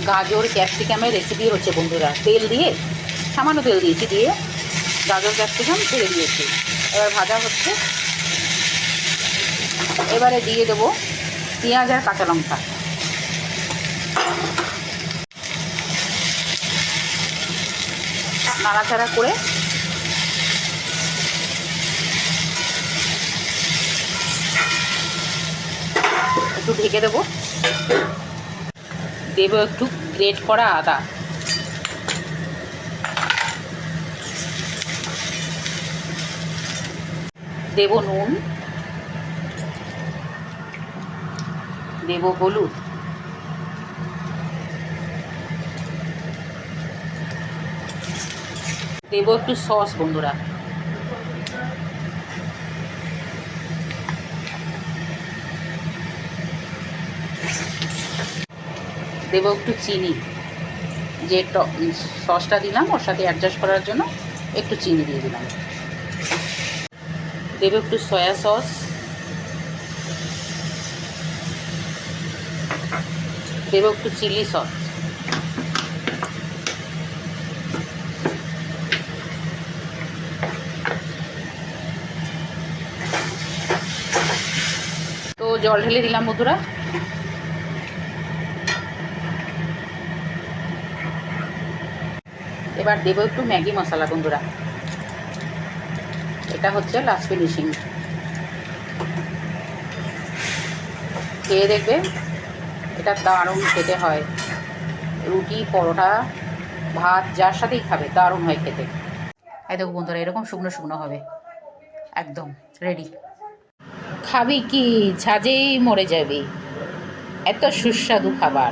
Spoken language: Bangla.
গাজর ক্যাপসিকামের রেসিপি হচ্ছে বন্ধুরা। তেল দিয়ে, সামান্য তেল দিয়েছি, দিয়ে গাজর ক্যাপসিকাম ছেড়ে দিয়েছি। এবার ভাজা হচ্ছে। এবারে দিয়ে দেবো পেঁয়াজ আর কাঁচা লঙ্কা। নাড়াচাড়া করে একটু ঢেকে দেবো। দেবো একটু গ্রেট করা আদা, দেবো নুন, দেবো হলুদ, দেবো একটু সস বন্ধুরা, দেবো একটু চিনি। যে সসটা দিলাম ওর সাথে অ্যাডজাস্ট করার জন্য একটু চিনি দিয়ে দিলাম। দেবো একটু সয়া সস, দেবো একটু চিলি সস, তো জল ঢেলে দিলাম বন্ধুরা। এবার দেবো একটু ম্যাগি মশলা বন্ধুরা, এটা হচ্ছে লাস্ট ফিনিশিং। খেয়ে দেখবে, এটা দারুণ খেতে হয়। রুটি, পরোটা, ভাত যার সাথেই খাবে দারুণ হয় খেতে। এই দেখো বন্ধুরা, এরকম শুকনো শুকনো হবে, একদম রেডি। খাবি কি, ঝাঁজেই মরে যাবি, এত সুস্বাদু খাবার।